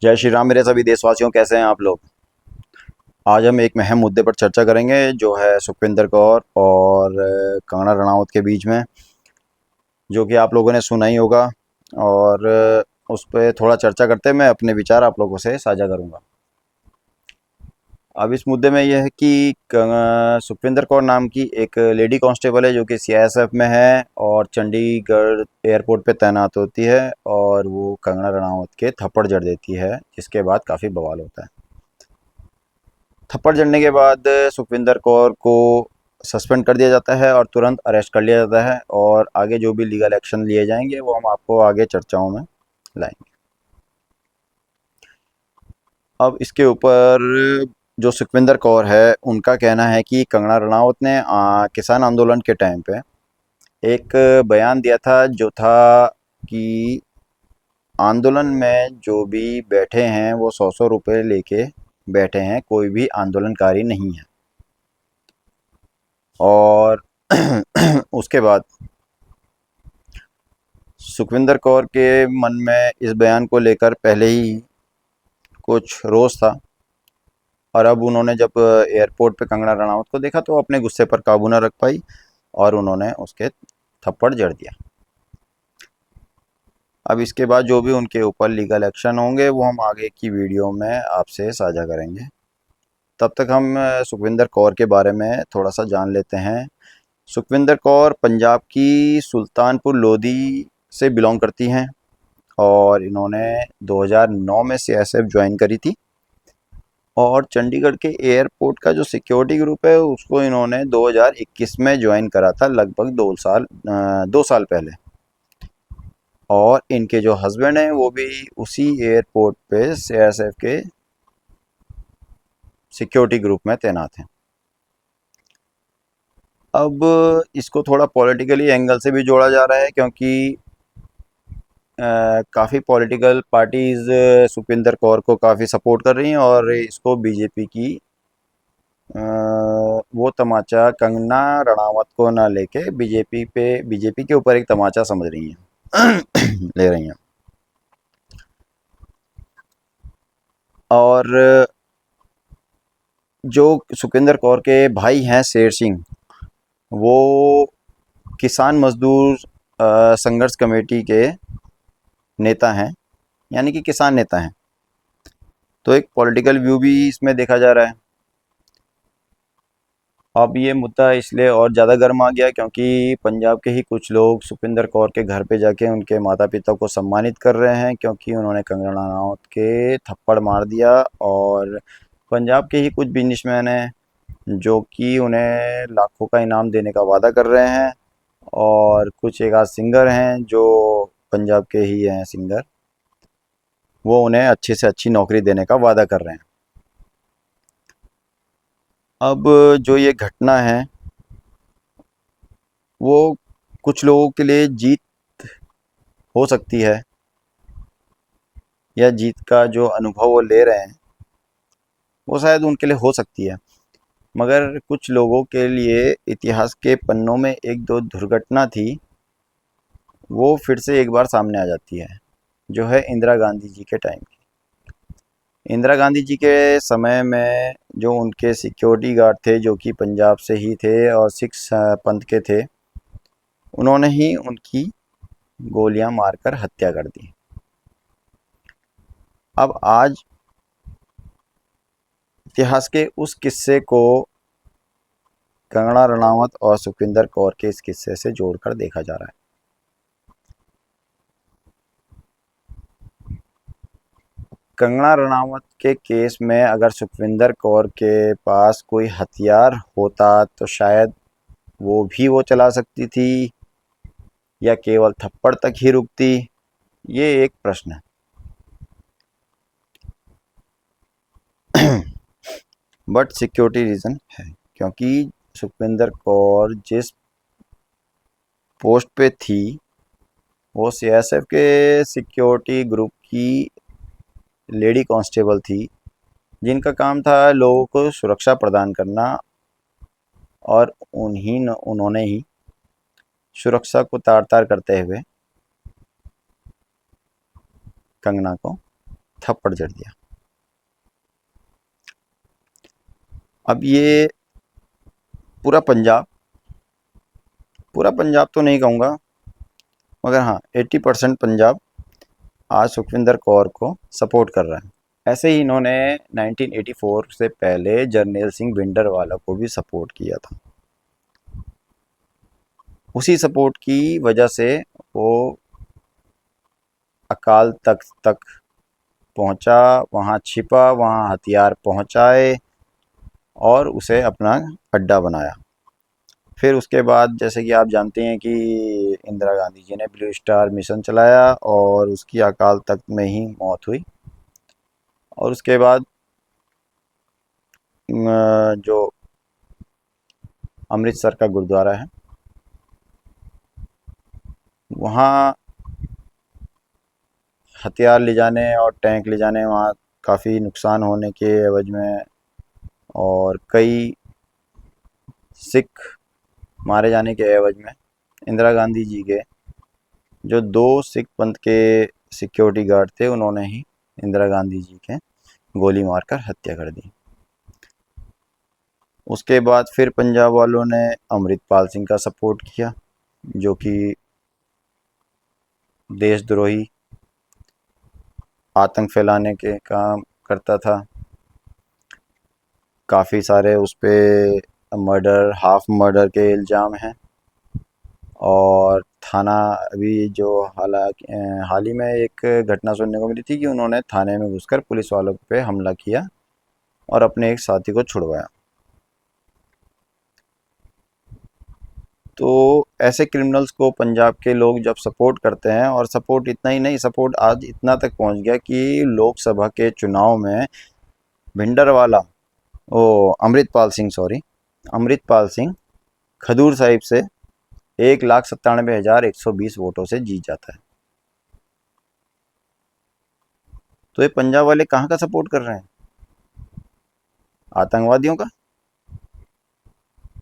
जय श्री राम मेरे सभी देशवासियों, कैसे हैं आप लोग। आज हम एक अहम मुद्दे पर चर्चा करेंगे जो है सुखविंदर कौर और कंगना रनावत के बीच में, जो कि आप लोगों ने सुना ही होगा। और उस पर थोड़ा चर्चा करते मैं अपने विचार आप लोगों से साझा करूंगा। अब इस मुद्दे में यह है कि सुखविंदर कौर नाम की एक लेडी कांस्टेबल है जो कि सीआईएसएफ में है और चंडीगढ़ एयरपोर्ट पे तैनात होती है, और वो कंगना रनावत के थप्पड़ जड़ देती है, जिसके बाद काफ़ी बवाल होता है। थप्पड़ जड़ने के बाद सुखविंदर कौर को सस्पेंड कर दिया जाता है और तुरंत अरेस्ट कर लिया जाता है, और आगे जो भी लीगल एक्शन लिए जाएंगे वो हम आपको आगे चर्चाओं में लाएंगे। अब इसके ऊपर जो सुखविंदर कौर है उनका कहना है कि कंगना रनावत ने किसान आंदोलन के टाइम पे एक बयान दिया था, जो था कि आंदोलन में जो भी बैठे हैं वो 100-100 रुपये लेके बैठे हैं, कोई भी आंदोलनकारी नहीं है। और उसके बाद सुखविंदर कौर के मन में इस बयान को लेकर पहले ही कुछ रोष था, और अब उन्होंने जब एयरपोर्ट पे कंगना रनावत को देखा तो अपने गुस्से पर काबू न रख पाई और उन्होंने उसके थप्पड़ जड़ दिया। अब इसके बाद जो भी उनके ऊपर लीगल एक्शन होंगे वो हम आगे की वीडियो में आपसे साझा करेंगे। तब तक हम सुखविंदर कौर के बारे में थोड़ा सा जान लेते हैं। सुखविंदर कौर पंजाब की सुल्तानपुर लोधी से बिलोंग करती हैं, और इन्होंने 2009 में सीआईएसएफ ज्वाइन करी थी, और चंडीगढ़ के एयरपोर्ट का जो सिक्योरिटी ग्रुप है उसको इन्होंने 2021 में ज्वाइन करा था, लगभग 2 साल पहले। और इनके जो हस्बैंड हैं वो भी उसी एयरपोर्ट पे सीआईएसएफ के सिक्योरिटी ग्रुप में तैनात हैं। अब इसको थोड़ा पॉलिटिकली एंगल से भी जोड़ा जा रहा है, क्योंकि काफ़ी पॉलिटिकल पार्टीज़ सुखविंदर कौर को काफ़ी सपोर्ट कर रही हैं, और इसको बीजेपी की वो तमाचा कंगना रनावत को ना लेके बीजेपी के ऊपर एक तमाचा समझ रही हैं ले रही हैं। और जो सुखविंदर कौर के भाई हैं शेर सिंह, वो किसान मजदूर संघर्ष कमेटी के नेता हैं, यानी कि किसान नेता हैं। तो एक पॉलिटिकल व्यू भी इसमें देखा जा रहा है। अब ये मुद्दा इसलिए और ज़्यादा गर्म आ गया क्योंकि पंजाब के ही कुछ लोग सुखविंदर कौर के घर पे जाके उनके माता पिता को सम्मानित कर रहे हैं, क्योंकि उन्होंने कंगना रनावत के थप्पड़ मार दिया। और पंजाब के ही कुछ बिजनेसमैन हैं जो कि उन्हें लाखों का इनाम देने का वादा कर रहे हैं, और कुछ एक आध सिंगर हैं जो पंजाब के ही हैं सिंगर, वो उन्हें अच्छी से अच्छी नौकरी देने का वादा कर रहे हैं। अब जो ये घटना है वो कुछ लोगों के लिए जीत हो सकती है, या जीत का जो अनुभव वो ले रहे हैं वो शायद उनके लिए हो सकती है। मगर कुछ लोगों के लिए इतिहास के पन्नों में एक दो दुर्घटना थी, वो फिर से एक बार सामने आ जाती है, जो है इंदिरा गांधी जी के टाइम की। इंदिरा गांधी जी के समय में जो उनके सिक्योरिटी गार्ड थे, जो कि पंजाब से ही थे और सिख पंथ के थे, उन्होंने ही उनकी गोलियां मारकर हत्या कर दी। अब आज इतिहास के उस किस्से को कंगना रनावत और सुखविंदर कौर के इस किस्से से जोड़कर देखा जा रहा है। कंगना रनावत के केस में अगर सुखविंदर कौर के पास कोई हथियार होता तो शायद वो चला सकती थी, या केवल थप्पड़ तक ही रुकती, ये एक प्रश्न है। बट सिक्योरिटी रीज़न है, क्योंकि सुखविंदर कौर जिस पोस्ट पे थी वो सीआईएसएफ के सिक्योरिटी ग्रुप की लेडी कांस्टेबल थी, जिनका काम था लोगों को सुरक्षा प्रदान करना, और उन्होंने ही सुरक्षा को तार तार करते हुए कंगना को थप्पड़ जड़ दिया। अब ये पूरा पंजाब, पूरा पंजाब तो नहीं कहूँगा, मगर हाँ 80% पंजाब आज सुखविंदर कौर को सपोर्ट कर रहा है। ऐसे ही इन्होंने 1984 से पहले जर्नैल सिंह भिंडरवाला को भी सपोर्ट किया था। उसी सपोर्ट की वजह से वो अकाल तख्त तक पहुंचा, वहां छिपा, वहां हथियार पहुंचाए और उसे अपना अड्डा बनाया। फिर उसके बाद जैसे कि आप जानते हैं कि इंदिरा गांधी जी ने ब्लू स्टार मिशन चलाया और उसकी अकाल तख्त में ही मौत हुई। और उसके बाद जो अमृतसर का गुरुद्वारा है वहाँ हथियार ले जाने और टैंक ले जाने, वहाँ काफ़ी नुकसान होने के एवज में और कई सिख मारे जाने के एवज में इंदिरा गांधी जी के जो 2 सिख पंथ के सिक्योरिटी गार्ड थे उन्होंने ही इंदिरा गांधी जी के गोली मारकर हत्या कर दी। उसके बाद फिर पंजाब वालों ने अमृतपाल सिंह का सपोर्ट किया जो कि देशद्रोही आतंक फैलाने के काम करता था। काफ़ी सारे उस पर मर्डर, हाफ मर्डर के इल्ज़ाम हैं और थाना अभी जो हाल ही में एक घटना सुनने को मिली थी कि उन्होंने थाने में घुसकर पुलिस वालों पे हमला किया और अपने एक साथी को छुड़वाया। तो ऐसे क्रिमिनल्स को पंजाब के लोग जब सपोर्ट करते हैं, और सपोर्ट इतना ही नहीं, सपोर्ट आज इतना तक पहुंच गया कि लोकसभा के चुनाव में भिंडरवाला, ओ अमृतपाल सिंह, सॉरी, अमृतपाल सिंह खडूर साहिब से 1,97,120 वोटों से जीत जाता है। तो ये पंजाब वाले कहाँ का सपोर्ट कर रहे हैं? आतंकवादियों का।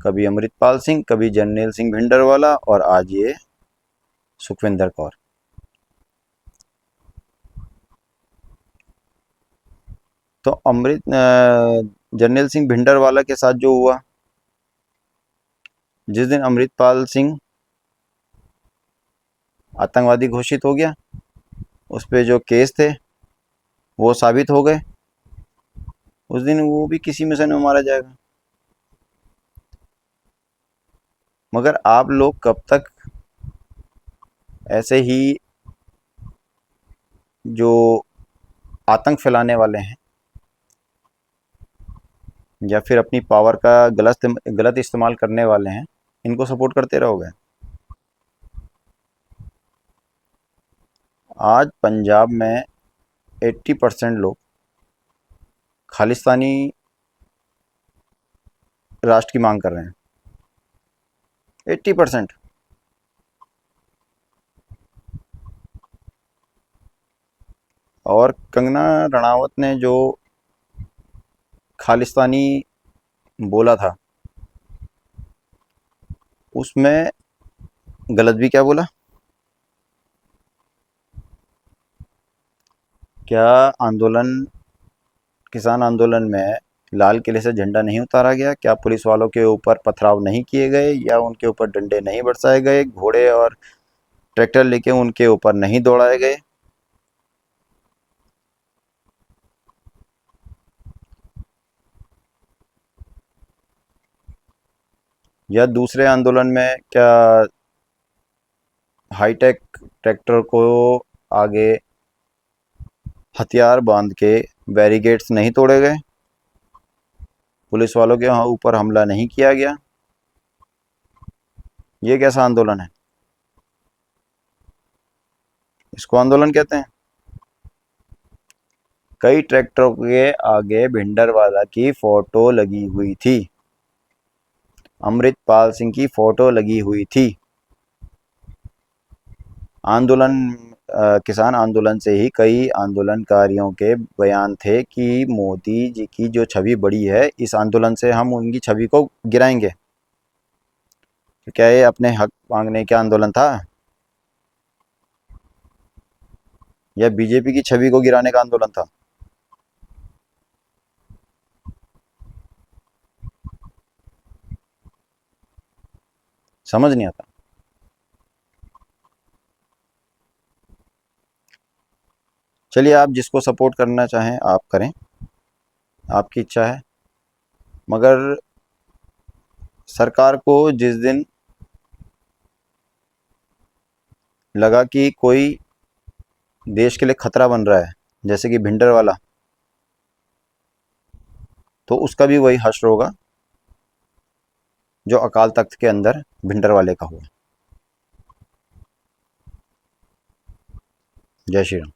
कभी अमृतपाल सिंह, कभी जर्नैल सिंह भिंडरवाला और आज ये सुखविंदर कौर। तो जर्नैल सिंह भिंडरवाला के साथ जो हुआ, जिस दिन अमृतपाल सिंह आतंकवादी घोषित हो गया, उस पे जो केस थे वो साबित हो गए, उस दिन वो भी किसी मिशन में मारा जाएगा। मगर आप लोग कब तक ऐसे ही जो आतंक फैलाने वाले हैं या फिर अपनी पावर का गलत इस्तेमाल करने वाले हैं, इनको सपोर्ट करते रहोगे? आज पंजाब में 80% लोग खालिस्तानी राष्ट्र की मांग कर रहे हैं। 80%। और कंगना रणावत ने जो खालिस्तानी बोला था उसमें गलत भी क्या बोला? क्या आंदोलन, किसान आंदोलन में लाल किले से झंडा नहीं उतारा गया? क्या पुलिस वालों के ऊपर पथराव नहीं किए गए या उनके ऊपर डंडे नहीं बरसाए गए? घोड़े और ट्रैक्टर लेके उनके ऊपर नहीं दौड़ाए गए? या दूसरे आंदोलन में क्या हाईटेक ट्रैक्टर को आगे हथियार बांध के बैरिकेड्स नहीं तोड़े गए? पुलिस वालों के वहाँ ऊपर हमला नहीं किया गया? ये कैसा आंदोलन है? इसको आंदोलन कहते हैं? कई ट्रैक्टरों के आगे भिंडरवाला की फोटो लगी हुई थी, अमृतपाल सिंह की फोटो लगी हुई थी। आंदोलन किसान आंदोलन से ही कई आंदोलनकारियों के बयान थे कि मोदी जी की जो छवि बड़ी है, इस आंदोलन से हम उनकी छवि को गिराएंगे। तो क्या ये अपने हक मांगने का आंदोलन था? या बीजेपी की छवि को गिराने का आंदोलन था? समझ नहीं आता। चलिए, आप जिसको सपोर्ट करना चाहें आप करें, आपकी इच्छा है। मगर सरकार को जिस दिन लगा कि कोई देश के लिए खतरा बन रहा है, जैसे कि भिंडर वाला, तो उसका भी वही हश्र होगा जो अकाल तख्त के अंदर भिंडर वाले का हुआ। जय श्री राम।